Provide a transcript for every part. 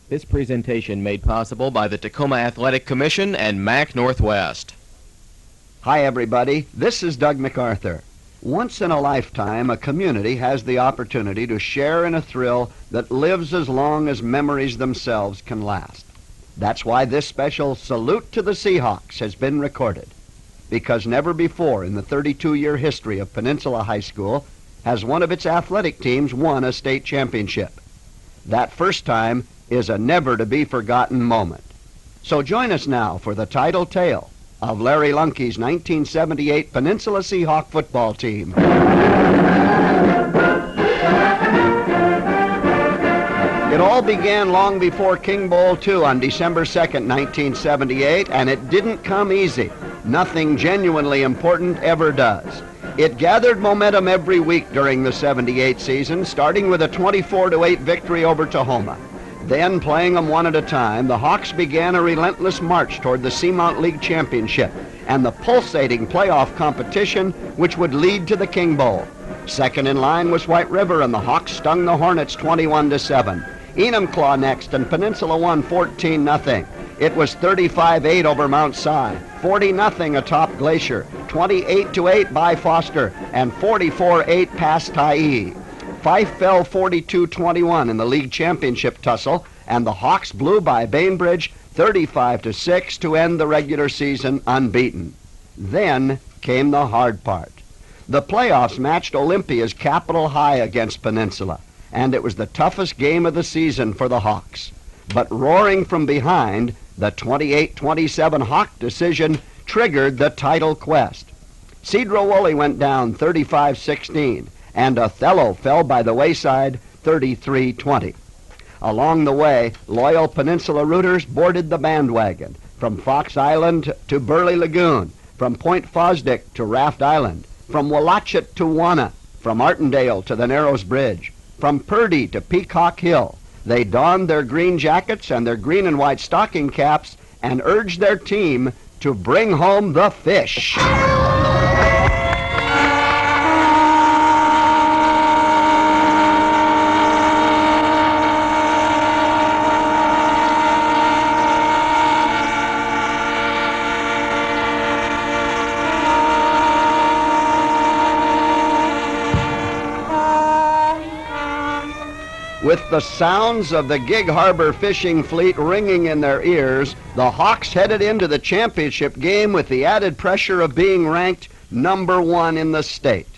This presentation made possible by the Tacoma Athletic Commission and MAC Northwest. Hi everybody, this is Doug MacArthur. Once in a lifetime, a community has the opportunity to share in a thrill that lives as long as memories themselves can last. That's why this special Salute to the Seahawks has been recorded. Because never before in the 32-year history of Peninsula High School has one of its athletic teams won a state championship. That first time is a never-to-be-forgotten moment. So join us now for the title tale of Larry Lunke's 1978 Peninsula Seahawk football team. It all began long before King Bowl II on December 2nd, 1978, and it didn't come easy. Nothing genuinely important ever does. It gathered momentum every week during the 78 season, starting with a 24-8 victory over Tahoma. Then, playing them one at a time, the Hawks began a relentless march toward the Seamount League Championship and the pulsating playoff competition which would lead to the King Bowl. Second in line was White River, and the Hawks stung the Hornets 21-7. Enumclaw next, and Peninsula won 14-0. It was 35-8 over Mount Si, 40-0 atop Glacier, 28-8 by Foster, and 44-8 past Tyee. Fife fell 42-21 in the league championship tussle, and the Hawks blew by Bainbridge 35-6 to end the regular season unbeaten. Then came the hard part. The playoffs matched Olympia's Capitol High against Peninsula, and it was the toughest game of the season for the Hawks. But roaring from behind, the 28-27 Hawk decision triggered the title quest. Cedro Woolley went down 35-16. And Othello fell by the wayside 33-20. Along the way, loyal Peninsula rooters boarded the bandwagon, from Fox Island to Burley Lagoon, from Point Fosdick to Raft Island, from Walachit to Wana, from Martindale to the Narrows Bridge, from Purdy to Peacock Hill. They donned their green jackets and their green and white stocking caps and urged their team to bring home the fish. With the sounds of the Gig Harbor fishing fleet ringing in their ears, the Hawks headed into the championship game with the added pressure of being ranked #1 in the state.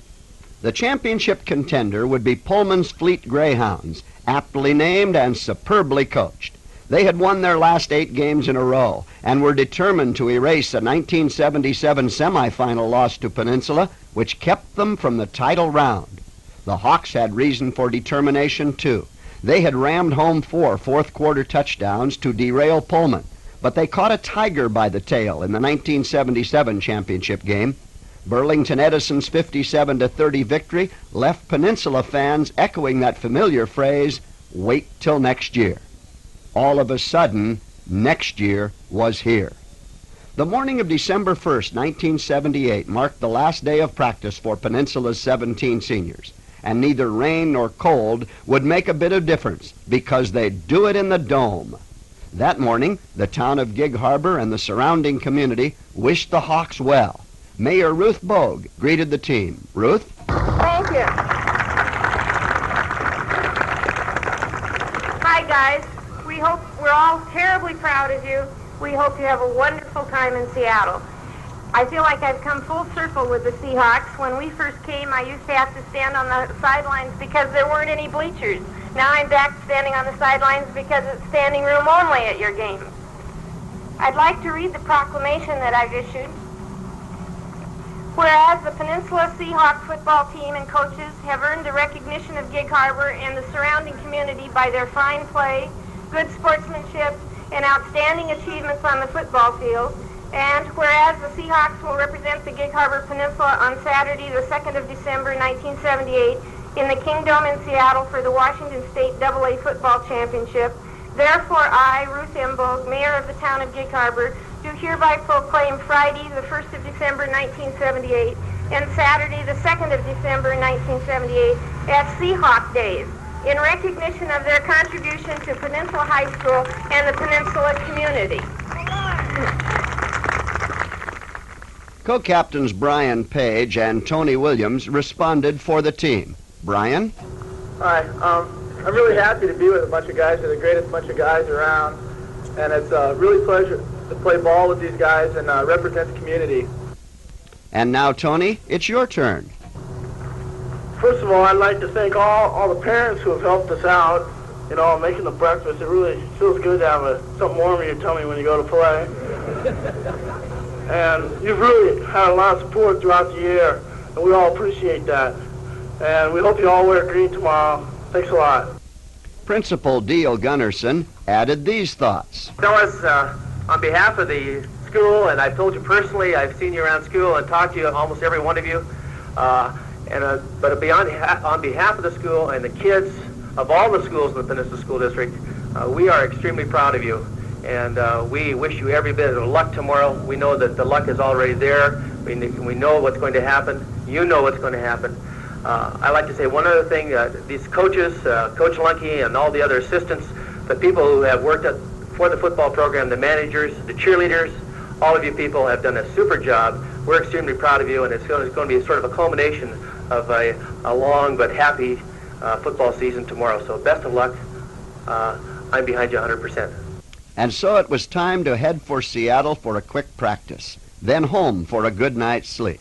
The championship contender would be Pullman's Fleet Greyhounds, aptly named and superbly coached. They had won their last 8 games in a row and were determined to erase a 1977 semifinal loss to Peninsula, which kept them from the title round. The Hawks had reason for determination, too. They had rammed home 4 fourth-quarter touchdowns to derail Pullman, but they caught a tiger by the tail in the 1977 championship game. Burlington Edison's 57-30 victory left Peninsula fans echoing that familiar phrase, "Wait till next year." All of a sudden, next year was here. The morning of December 1st, 1978 marked the last day of practice for Peninsula's 17 seniors. And neither rain nor cold would make a bit of difference because they'd do it in the Dome. That morning, the town of Gig Harbor and the surrounding community wished the Hawks well. Mayor Ruth Bogue greeted the team. Ruth? Thank you. Hi, guys. We're all terribly proud of you. We hope you have a wonderful time in Seattle. I feel like I've come full circle with the Seahawks. When we first came, I used to have to stand on the sidelines because there weren't any bleachers. Now I'm back standing on the sidelines because it's standing room only at your games. I'd like to read the proclamation that I've issued. Whereas the Peninsula Seahawks football team and coaches have earned the recognition of Gig Harbor and the surrounding community by their fine play, good sportsmanship, and outstanding achievements on the football field, and whereas the Seahawks will represent the Gig Harbor Peninsula on Saturday, the 2nd of December, 1978, in the Kingdom in Seattle for the Washington State AA Football Championship, therefore I, Ruth M. Bogue, Mayor of the town of Gig Harbor, do hereby proclaim Friday, the 1st of December, 1978, and Saturday, the 2nd of December, 1978, as Seahawk Days. in recognition of their contribution to Peninsula High School and the Peninsula community. Co-captains Brian Page and Tony Williams responded for the team. Brian? Hi, I'm really happy to be with a bunch of guys. They're the greatest bunch of guys around, and it's a really pleasure to play ball with these guys and represent the community. And now, Tony, it's your turn. First of all, I'd like to thank all the parents who have helped us out, you know, making the breakfast. It really feels good to have something warm in your tummy when you go to play. And you've really had a lot of support throughout the year, and we all appreciate that. And we hope you all wear green tomorrow. Thanks a lot. Principal Dale Gunnarsson added these thoughts. Fellas, on behalf of the school, and I've told you personally, I've seen you around school and talked to you, almost every one of you, but on behalf of the school and the kids of all the schools in the Peninsula School District, we are extremely proud of you, and we wish you every bit of luck tomorrow. We know that the luck is already there. We know what's going to happen. You know what's going to happen. I'd like to say one other thing. These coaches, Coach Lunke and all the other assistants, the people who have worked for the football program, the managers, the cheerleaders, all of you people have done a super job. We're extremely proud of you, and it's going to be sort of a culmination of a long but happy football season tomorrow. So best of luck. I'm behind you 100%. And so it was time to head for Seattle for a quick practice, then home for a good night's sleep.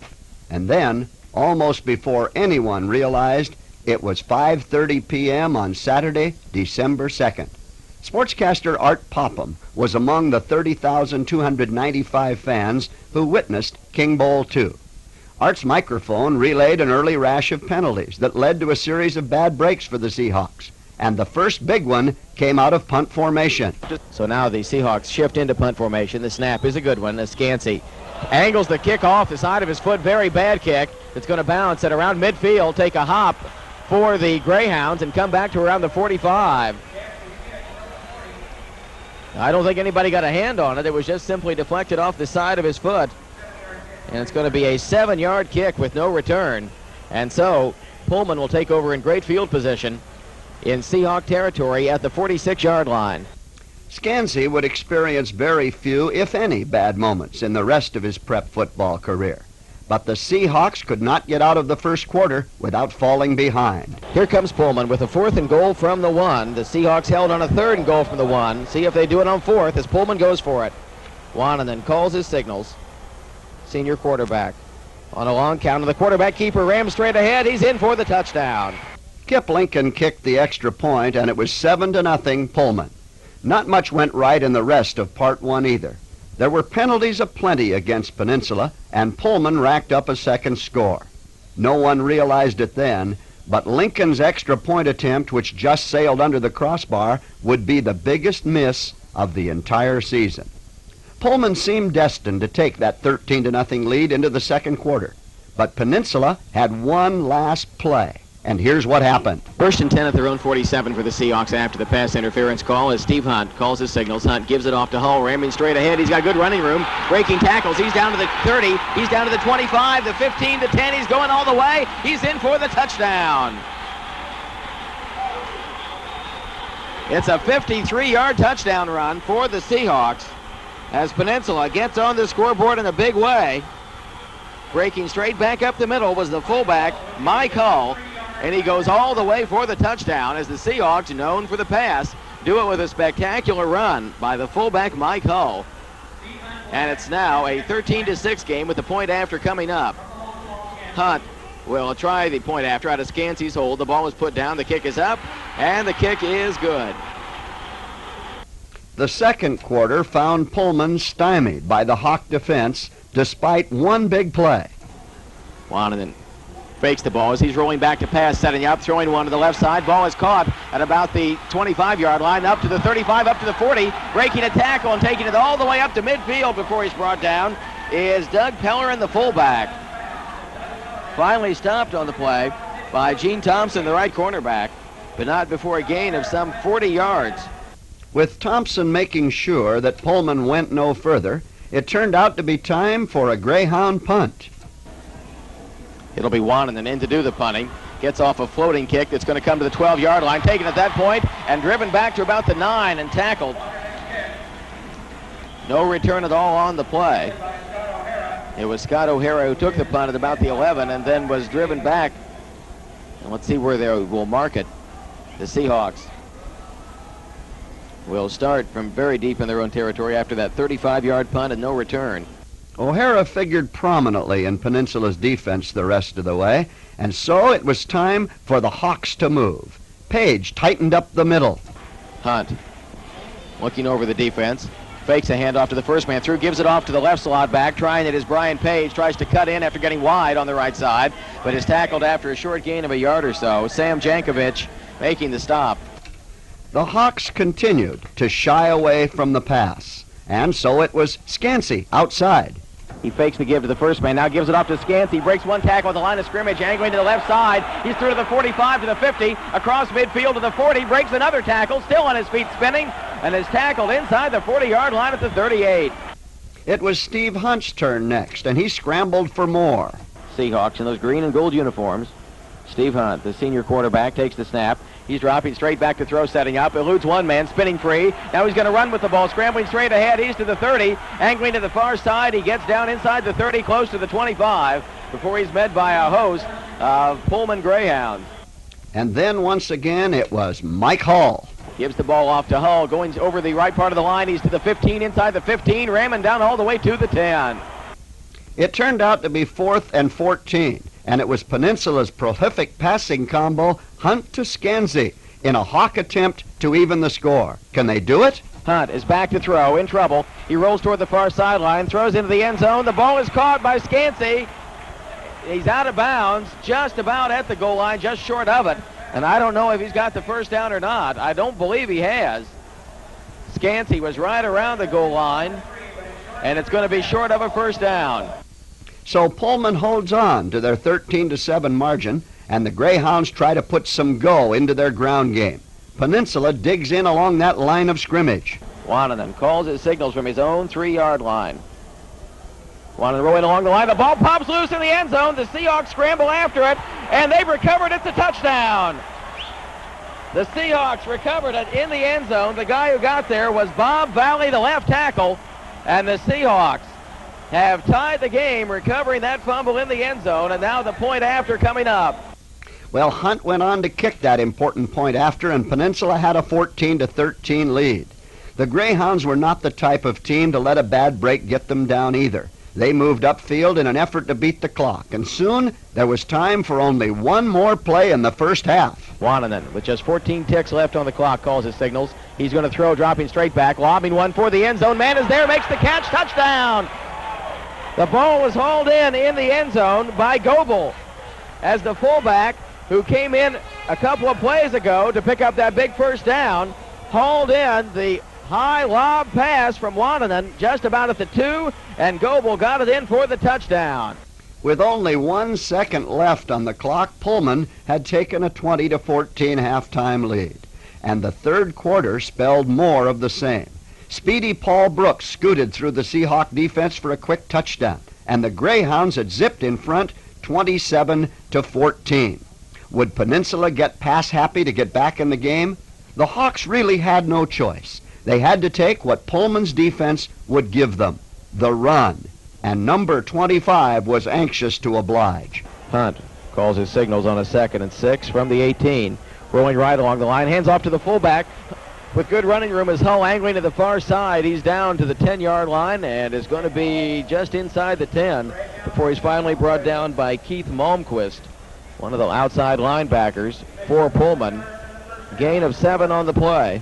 And then, almost before anyone realized, it was 5:30 p.m. on Saturday, December 2nd. Sportscaster Art Popham was among the 30,295 fans who witnessed King Bowl II. Art's microphone relayed an early rash of penalties that led to a series of bad breaks for the Seahawks. And the first big one came out of punt formation. So now the Seahawks shift into punt formation. The snap is a good one. Scansey angles the kick off the side of his foot. Very bad kick. It's going to bounce at around midfield, take a hop for the Greyhounds, and come back to around the 45. I don't think anybody got a hand on it. It was just simply deflected off the side of his foot. And it's going to be a 7-yard kick with no return. And so Pullman will take over in great field position in Seahawk territory at the 46-yard line. Scansey would experience very few, if any, bad moments in the rest of his prep football career. But the Seahawks could not get out of the first quarter without falling behind. Here comes Pullman with a 4th and goal from the 1. The Seahawks held on a 3rd and goal from the 1. See if they do it on 4th as Pullman goes for it. Juan and then calls his signals. Senior quarterback on a long count, and the quarterback keeper rams straight ahead. He's in for the touchdown. Kip Lincoln kicked the extra point, and it was 7-0 Pullman. Not much went right in the rest of Part 1 either. There were penalties aplenty against Peninsula, and Pullman racked up a second score. No one realized it then, but Lincoln's extra point attempt, which just sailed under the crossbar, would be the biggest miss of the entire season. Pullman seemed destined to take that 13-0 lead into the second quarter, but Peninsula had one last play. And here's what happened. 1st and 10 at their own 47 for the Seahawks after the pass interference call as Steve Hunt calls his signals. Hunt gives it off to Hull, ramming straight ahead. He's got good running room, breaking tackles. He's down to the 30. He's down to the 25, the 15, the 10. He's going all the way. He's in for the touchdown. It's a 53-yard touchdown run for the Seahawks as Peninsula gets on the scoreboard in a big way. Breaking straight back up the middle was the fullback, Mike Hull. And he goes all the way for the touchdown as the Seahawks, known for the pass, do it with a spectacular run by the fullback Mike Hull. And it's now a 13-6 game with the point after coming up. Hunt will try the point after out of Scansey's hold. The ball is put down, the kick is up, and the kick is good. The second quarter found Pullman stymied by the Hawk defense despite one big play. Wananen fakes the ball as he's rolling back to pass, setting up, throwing one to the left side. Ball is caught at about the 25-yard line, up to the 35, up to the 40, breaking a tackle and taking it all the way up to midfield before he's brought down is Doug Pellerin, the fullback. Finally stopped on the play by Gene Thompson, the right cornerback, but not before a gain of some 40 yards. With Thompson making sure that Pullman went no further, it turned out to be time for a Greyhound punt. It'll be Wananen in to do the punting. Gets off a floating kick that's going to come to the 12-yard line, taken at that point, and driven back to about the 9 and tackled. No return at all on the play. It was Scott O'Hara who took the punt at about the 11 and then was driven back. And let's see where they will mark it. The Seahawks will start from very deep in their own territory after that 35-yard punt and no return. O'Hara figured prominently in Peninsula's defense the rest of the way, and so it was time for the Hawks to move. Page tightened up the middle. Hunt looking over the defense. Fakes a handoff to the first man through, gives it off to the left slot back. Trying it is Brian Page, tries to cut in after getting wide on the right side, but is tackled after a short gain of a yard or so. Sam Jankovic making the stop. The Hawks continued to shy away from the pass, and so it was Scansey outside. He fakes the give to the first man, now gives it off to Scansey, breaks one tackle at the line of scrimmage, angling to the left side. He's through to the 45, to the 50, across midfield to the 40, breaks another tackle, still on his feet spinning, and is tackled inside the 40-yard line at the 38. It was Steve Hunt's turn next, and he scrambled for more. Seahawks in those green and gold uniforms. Steve Hunt, the senior quarterback, takes the snap. He's dropping straight back to throw, setting up, eludes one man, spinning free. Now he's going to run with the ball, scrambling straight ahead. He's to the 30, angling to the far side. He gets down inside the 30, close to the 25, before he's met by a host of Pullman Greyhounds. And then once again, it was Mike Hall. Gives the ball off to Hull, going over the right part of the line. He's to the 15, inside the 15, ramming down all the way to the 10. It turned out to be 4th and 14, and it was Peninsula's prolific passing combo, Hunt to Scansey, in a Hawk attempt to even the score. Can they do it? Hunt is back to throw, in trouble. He rolls toward the far sideline, throws into the end zone. The ball is caught by Scansey. He's out of bounds, just about at the goal line, just short of it. And I don't know if he's got the first down or not. I don't believe he has. Scansey was right around the goal line, and it's going to be short of a first down. So Pullman holds on to their 13-7 margin, and the Greyhounds try to put some go into their ground game. Peninsula digs in along that line of scrimmage. Wananen calls his signals from his own 3-yard line. Wananen rolling along the line. The ball pops loose in the end zone. The Seahawks scramble after it, and they've recovered. It's a touchdown. The Seahawks recovered it in the end zone. The guy who got there was Bob Valley, the left tackle, and the Seahawks have tied the game, recovering that fumble in the end zone, and now the point after coming up. Well, Hunt went on to kick that important point after, and Peninsula had a 14-13 lead. The Greyhounds were not the type of team to let a bad break get them down either. They moved upfield in an effort to beat the clock, and soon there was time for only one more play in the first half. Wananen, with just 14 ticks left on the clock, calls his signals. He's going to throw, dropping straight back, lobbing one for the end zone. Man is there, makes the catch, touchdown! The ball was hauled in the end zone by Goebel as the fullback who came in a couple of plays ago to pick up that big first down, hauled in the high lob pass from Wananen just about at the 2, and Goebel got it in for the touchdown. With only 1 second left on the clock, Pullman had taken a 20-14 halftime lead, and the third quarter spelled more of the same. Speedy Paul Brooks scooted through the Seahawk defense for a quick touchdown, and the Greyhounds had zipped in front 27-14. Would Peninsula get pass happy to get back in the game? The Hawks really had no choice. They had to take what Pullman's defense would give them, the run, and number 25 was anxious to oblige. Hunt calls his signals on a 2nd and 6 from the 18, rolling right along the line, hands off to the fullback. With good running room, is Hull angling to the far side. He's down to the 10-yard line and is going to be just inside the 10 before he's finally brought down by Keith Malmquist, one of the outside linebackers for Pullman. Gain of 7 on the play.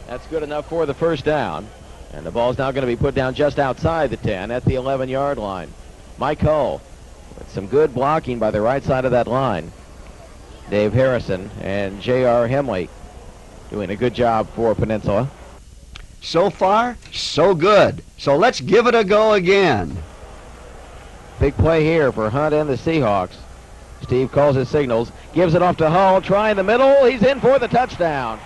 That's good enough for the first down. And the ball's now going to be put down just outside the 10 at the 11-yard line. Mike Hull with some good blocking by the right side of that line. Dave Harrison and J.R. Hemley doing a good job for Peninsula. So far, so good. So let's give it a go again. Big play here for Hunt and the Seahawks. Steve calls his signals, gives it off to Hull, trying the middle. He's in for the touchdown.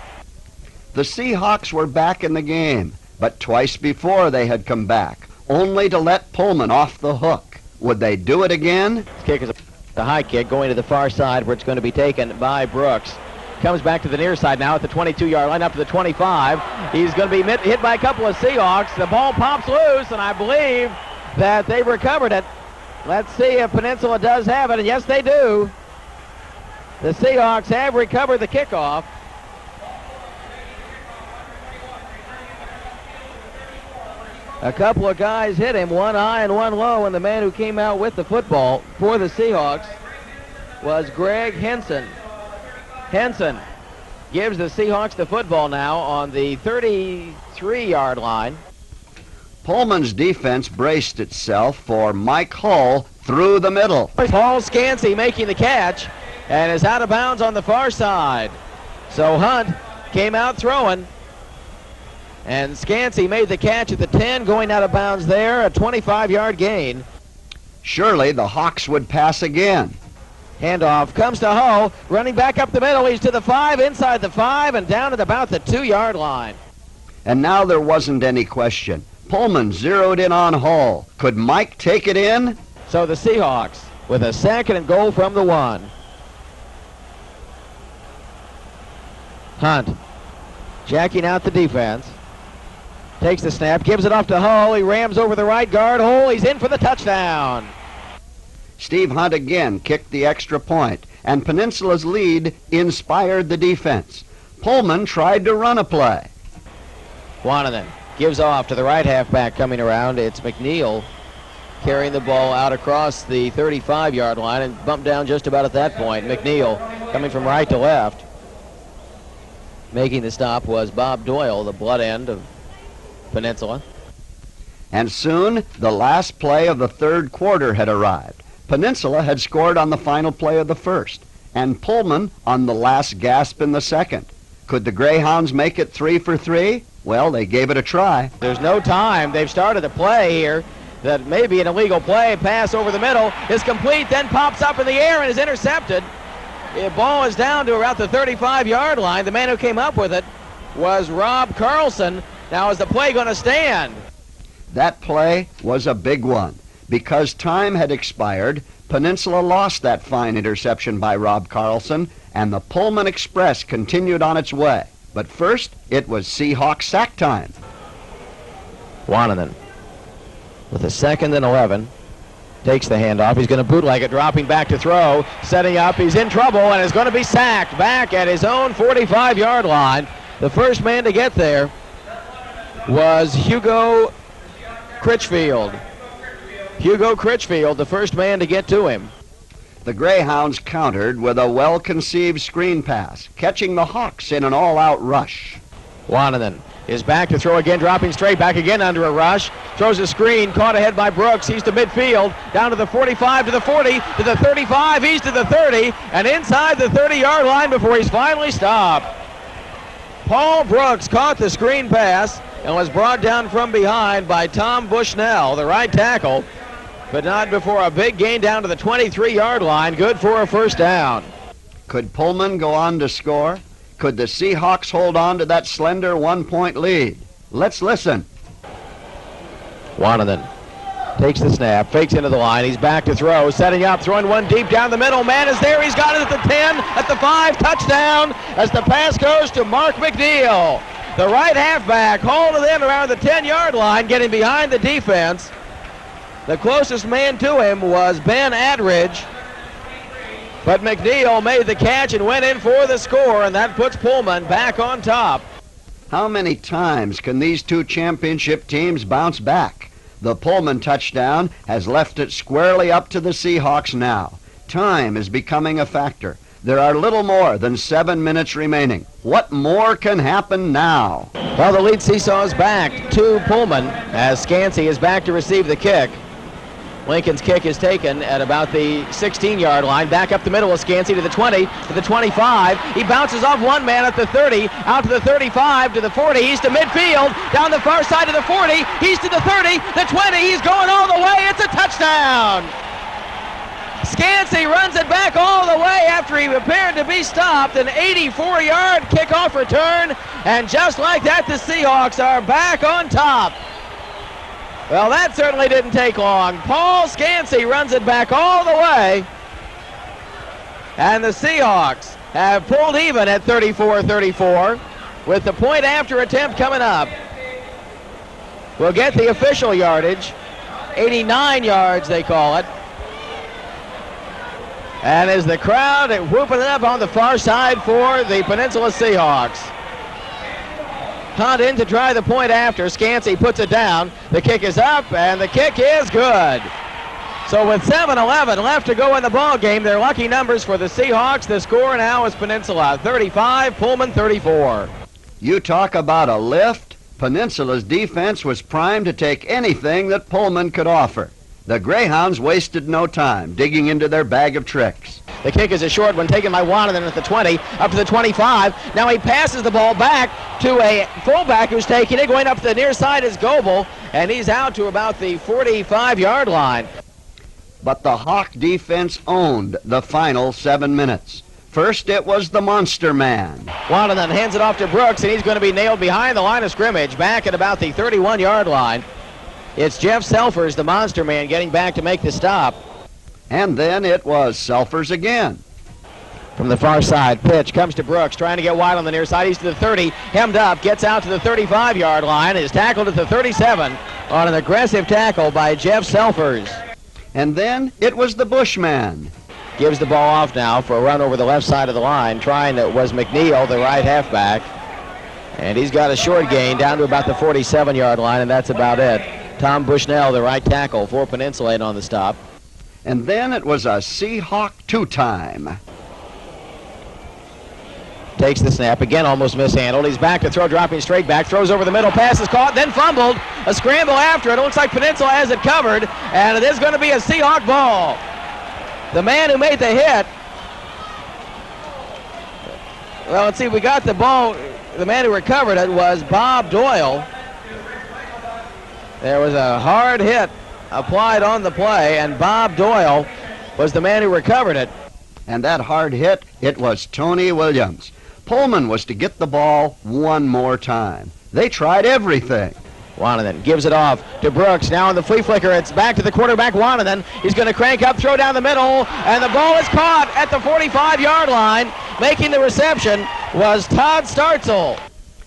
The Seahawks were back in the game, but twice before they had come back, only to let Pullman off the hook. Would they do it again? Kick is The high kick going to the far side where it's going to be taken by Brooks. Comes back to the near side now at the 22-yard line, up to the 25. He's going to be hit by a couple of Seahawks. The ball pops loose, and I believe that they recovered it. Let's see if Peninsula does have it, and yes, they do. The Seahawks have recovered the kickoff. A couple of guys hit him, one high and one low, and the man who came out with the football for the Seahawks was Greg Henson. Henson gives the Seahawks the football now on the 33-yard line. Pullman's defense braced itself for Mike Hull through the middle. Paul Scansey making the catch and is out of bounds on the far side. So Hunt came out throwing, and Scansey made the catch at the 10, going out of bounds there, a 25-yard gain. Surely the Hawks would pass again. Handoff comes to Hull, running back up the middle. He's to the 5, inside the 5, and down at about the 2-yard line. And now there wasn't any question. Pullman zeroed in on Hull. Could Mike take it in? So the Seahawks with a 2nd and goal from the 1. Hunt jacking out the defense. Takes the snap, gives it off to Hull. He rams over the right guard. Hull, he's in for the touchdown. Steve Hunt again kicked the extra point, and Peninsula's lead inspired the defense. Pullman tried to run a play. Wananen gives off to the right halfback coming around. It's McNeil carrying the ball out across the 35-yard line and bumped down just about at that point. McNeil coming from right to left. Making the stop was Bob Doyle, the blood end of Peninsula. And soon, the last play of the third quarter had arrived. Peninsula had scored on the final play of the first, and Pullman on the last gasp in the second. Could the Greyhounds make it 3 for 3? Well, they gave it a try. There's no time. They've started a play here that may be an illegal play. Pass over the middle is complete, then pops up in the air and is intercepted. The ball is down to about the 35-yard line. The man who came up with it was Rob Carlson. Now, is the play going to stand? That play was a big one. Because time had expired, Peninsula lost that fine interception by Rob Carlson, and the Pullman Express continued on its way. But first, it was Seahawks sack time. Wananen with a 2nd and 11. Takes the handoff. He's going to bootleg it, dropping back to throw. Setting up. He's in trouble and is going to be sacked back at his own 45-yard line. The first man to get there was Hugo Critchfield. Hugo Critchfield, the first man to get to him. The Greyhounds countered with a well-conceived screen pass, catching the Hawks in an all-out rush. Wananen is back to throw again, dropping straight back again under a rush. Throws a screen, caught ahead by Brooks. He's to midfield, down to the 45, to the 40, to the 35, he's to the 30, and inside the 30-yard line before he's finally stopped. Paul Brooks caught the screen pass and was brought down from behind by Tom Bushnell, the right tackle, but not before a big gain down to the 23-yard line. Good for a first down. Could Pullman go on to score? Could the Seahawks hold on to that slender 1-point lead? Let's listen. Wananen takes the snap, fakes into the line. He's back to throw, setting up, throwing one deep down the middle. Man is there. He's got it at the 10, at the 5, touchdown as the pass goes to Mark McNeil. The right halfback hauled it in around the 10-yard line, getting behind the defense. The closest man to him was Ben Attridge, but McNeil made the catch and went in for the score, and that puts Pullman back on top. How many times can these two championship teams bounce back? The Pullman touchdown has left it squarely up to the Seahawks now. Time is becoming a factor. There are little more than 7 minutes remaining. What more can happen now? Well, the lead seesaws back to Pullman as Scansey is back to receive the kick. Lincoln's kick is taken at about the 16-yard line. Back up the middle of Scansey to the 20, to the 25. He bounces off one man at the 30, out to the 35, to the 40. He's to midfield, down the far side to the 40. He's to the 30, the 20. He's going all the way. It's a touchdown. Scansey runs it back all the way after he appeared to be stopped. An 84-yard kickoff return. And just like that, the Seahawks are back on top. Well, that certainly didn't take long. Paul Scansey runs it back all the way. And the Seahawks have pulled even at 34-34 with the point after attempt coming up. We'll get the official yardage. 89 yards, they call it. And as the crowd whooping it up on the far side for the Peninsula Seahawks. Hunt in to try the point after. Scansey puts it down. The kick is up, and the kick is good. So with 7:11 left to go in the ball game, they're lucky numbers for the Seahawks. The score now is Peninsula 35, Pullman 34. You talk about a lift. Peninsula's defense was primed to take anything that Pullman could offer. The Greyhounds wasted no time digging into their bag of tricks. The kick is a short one taken by Wananen at the 20, up to the 25. Now he passes the ball back to a fullback who's taking it. Going up the near side is Goebel, and he's out to about the 45-yard line. But the Hawk defense owned the final 7 minutes. First, it was the Monster Man. Wananen hands it off to Brooks, and he's going to be nailed behind the line of scrimmage, back at about the 31-yard line. It's Jeff Selfers, the Monster Man, getting back to make the stop. And then it was Selfers again. From the far side, pitch comes to Brooks, trying to get wide on the near side. He's to the 30, hemmed up, gets out to the 35-yard line, is tackled at the 37 on an aggressive tackle by Jeff Selfers. And then it was the Bushman. Gives the ball off now for a run over the left side of the line. Trying it was McNeil, the right halfback. And he's got a short gain down to about the 47-yard line, and that's about it. Tom Bushnell, the right tackle for Peninsula, in on the stop. And then it was a Seahawk two-time. Takes the snap, again almost mishandled. He's back to throw, dropping straight back, throws over the middle, pass is caught, then fumbled. A scramble after it. It looks like Peninsula has it covered, and it is going to be a Seahawk ball. The man who made the hit, well, let's see, we got the ball. The man who recovered it was Bob Doyle. There was a hard hit applied on the play, and Bob Doyle was the man who recovered it. And that hard hit, it was Tony Williams. Pullman was to get the ball one more time. They tried everything. Wananen gives it off to Brooks. Now on the flea flicker, it's back to the quarterback, Wananen. He's going to crank up, throw down the middle, and the ball is caught at the 45-yard line. Making the reception was Todd Startzel.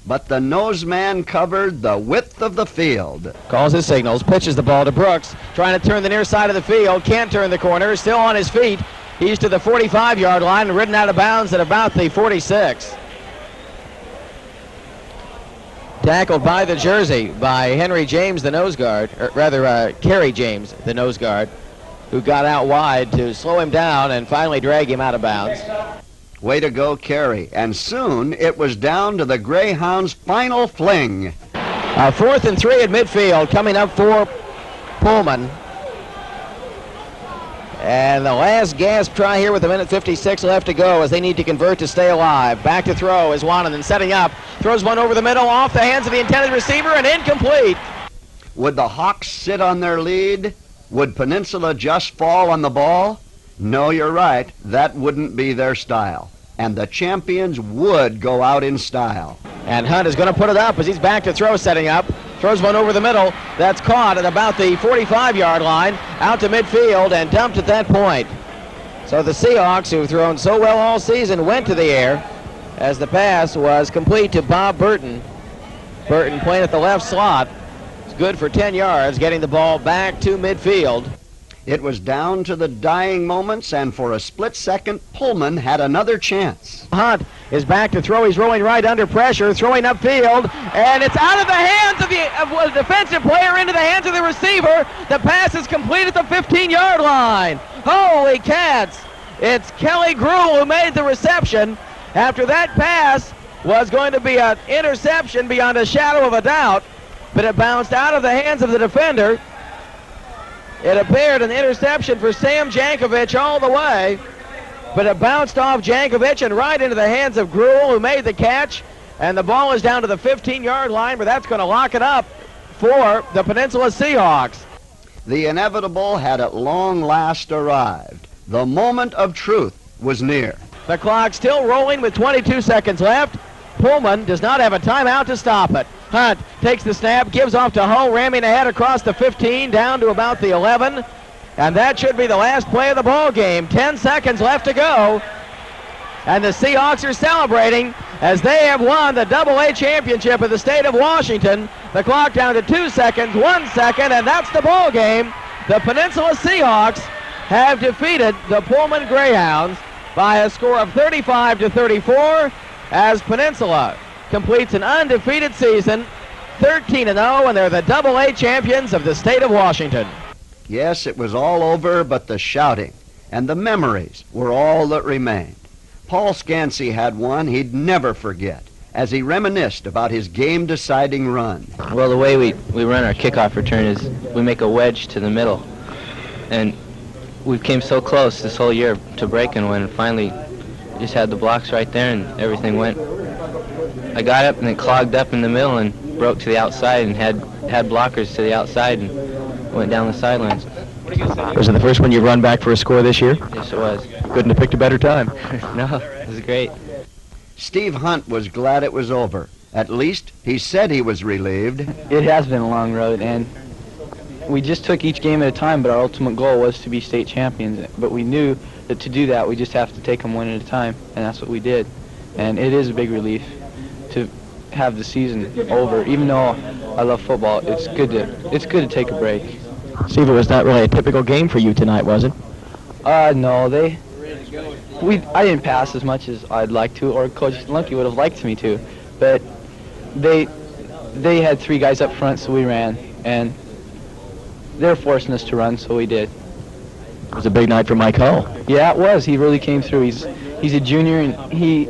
But the nose man covered the width of the field. Calls his signals, pitches the ball to Brooks, trying to turn the near side of the field, can't turn the corner, still on his feet. He's to the 45-yard line and ridden out of bounds at about the 46. Tackled by the jersey by Henry James, the nose guard, or rather Kerry James, the nose guard, who got out wide to slow him down and finally drag him out of bounds. Way to go, Kerry. And soon it was down to the Greyhounds' final fling. 4th and 3 at midfield coming up for Pullman. And the last gasp try here with 1:56 left to go as they need to convert to stay alive. Back to throw is Wananen setting up. Throws one over the middle, off the hands of the intended receiver, and incomplete. Would the Hawks sit on their lead? Would Peninsula just fall on the ball? No, you're right. That wouldn't be their style. And the champions would go out in style. And Hunt is going to put it up as he's back to throw, setting up. Throws one over the middle. That's caught at about the 45-yard line, out to midfield and dumped at that point. So the Seahawks, who've thrown so well all season, went to the air as the pass was complete to Bob Burton. Burton playing at the left slot. It's good for 10 yards, getting the ball back to midfield. It was down to the dying moments, and for a split second, Pullman had another chance. Hunt is back to throw. He's rolling right under pressure, throwing upfield, and it's out of the hands of the defensive player into the hands of the receiver. The pass is complete at the 15-yard line. Holy cats! It's Kelly Gruhl who made the reception. After that pass was going to be an interception beyond a shadow of a doubt, but it bounced out of the hands of the defender. It appeared an interception for Sam Jankovic all the way, but it bounced off Jankovic and right into the hands of Gruhl, who made the catch, and the ball is down to the 15-yard line, but that's going to lock it up for the Peninsula Seahawks. The inevitable had at long last arrived. The moment of truth was near. The clock still rolling with 22 seconds left. Pullman does not have a timeout to stop it. Hunt takes the snap, gives off to Hull, ramming ahead across the 15, down to about the 11. And that should be the last play of the ball game. 10 seconds left to go. And the Seahawks are celebrating as they have won the AA championship of the state of Washington. The clock down to 2 seconds, 1 second, and that's the ball game. The Peninsula Seahawks have defeated the Pullman Greyhounds by a score of 35-34 as Peninsula completes an undefeated season, 13-0, and they're the AA champions of the state of Washington. Yes, it was all over, but the shouting and the memories were all that remained. Paul Scansey had one he'd never forget as he reminisced about his game-deciding run. Well, the way we run our kickoff return is we make a wedge to the middle. And we came so close this whole year to breaking one, and finally just had the blocks right there and everything went. I got up and it clogged up in the middle and broke to the outside and had blockers to the outside and went down the sidelines. Was it the first one you've run back for a score this year? Yes, it was. Couldn't have picked a better time. No, it was great. Steve Hunt was glad it was over. At least, he said he was relieved. It has been a long road, and we just took each game at a time, but our ultimate goal was to be state champions. But we knew that to do that, we just have to take them one at a time, and that's what we did. And it is a big relief to have the season over. Even though I love football, it's good to take a break. Steve, it was not really a typical game for you tonight, was it? No, I didn't pass as much as I'd like to, or Coach Lunky would have liked me to, but they had three guys up front, so we ran, and they're forcing us to run, so we did. It was a big night for Mike Hull. Yeah, it was. He really came through. He's a junior, and he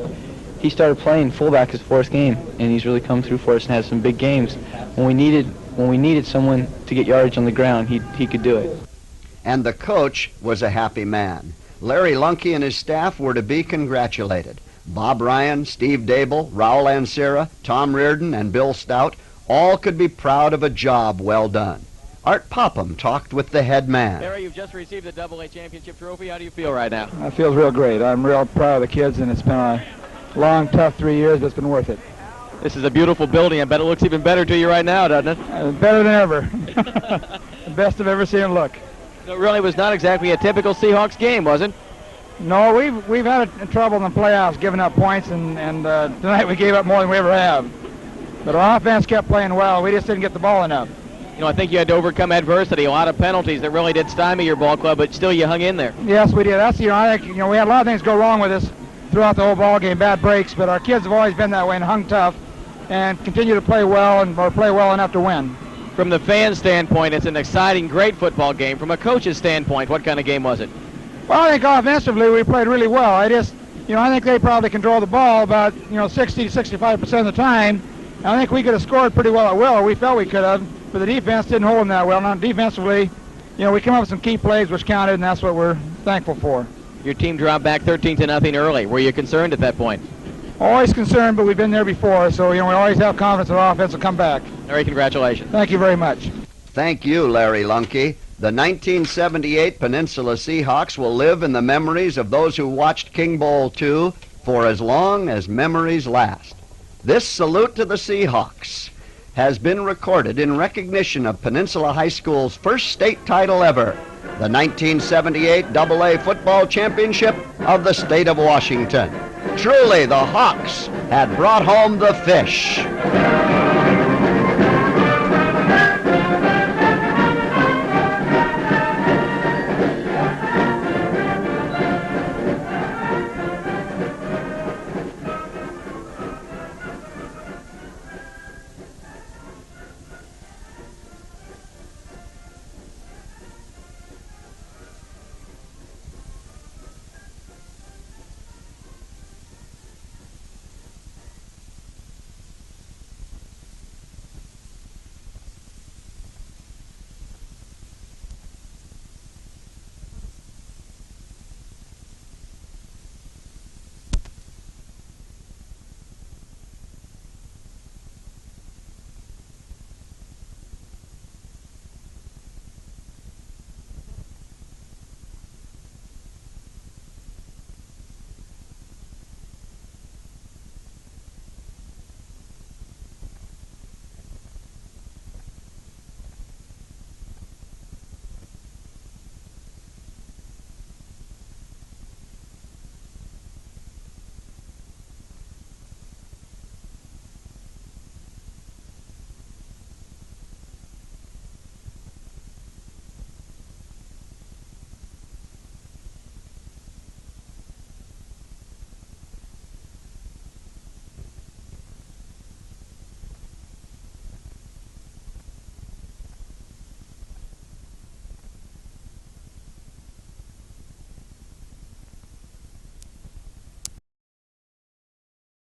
started playing fullback his fourth game, and he's really come through for us and had some big games. When we needed someone to get yardage on the ground, he could do it. And the coach was a happy man. Larry Lunky and his staff were to be congratulated. Bob Ryan, Steve Dable, Raul Ansera, Tom Reardon, and Bill Stout all could be proud of a job well done. Art Popham talked with the head man. Barry, you've just received the AA championship trophy. How do you feel right now? I feel real great. I'm real proud of the kids, and it's been a long, tough 3 years, but it's been worth it. This is a beautiful building. I bet it looks even better to you right now, doesn't it? Better than ever. The best I've ever seen it look. So it really was not exactly a typical Seahawks game, was it? No, we've had trouble in the playoffs giving up points, and tonight we gave up more than we ever have. But our offense kept playing well. We just didn't get the ball enough. You know, I think you had to overcome adversity, a lot of penalties that really did stymie your ball club, but still you hung in there. Yes, we did. I think we had a lot of things go wrong with us throughout the whole ball game, bad breaks, but our kids have always been that way and hung tough and continue to play well or play well enough to win. From the fan standpoint, it's an exciting, great football game. From a coach's standpoint, what kind of game was it? Well, I think offensively we played really well. I think they probably control the ball about 60 to 65% of the time. And I think we could have scored pretty well at will, or we felt we could have, but the defense didn't hold them that well. Now defensively, we came up with some key plays which counted, and that's what we're thankful for. Your team dropped back 13-0 early. Were you concerned at that point? Always concerned, but we've been there before, so we always have confidence that our offense will come back. Larry, congratulations. Thank you very much. Thank you, Larry Lunky. The 1978 Peninsula Seahawks will live in the memories of those who watched King Bowl II for as long as memories last. This salute to the Seahawks has been recorded in recognition of Peninsula High School's first state title ever, the 1978 AA Football Championship of the state of Washington. Truly, the Hawks had brought home the fish.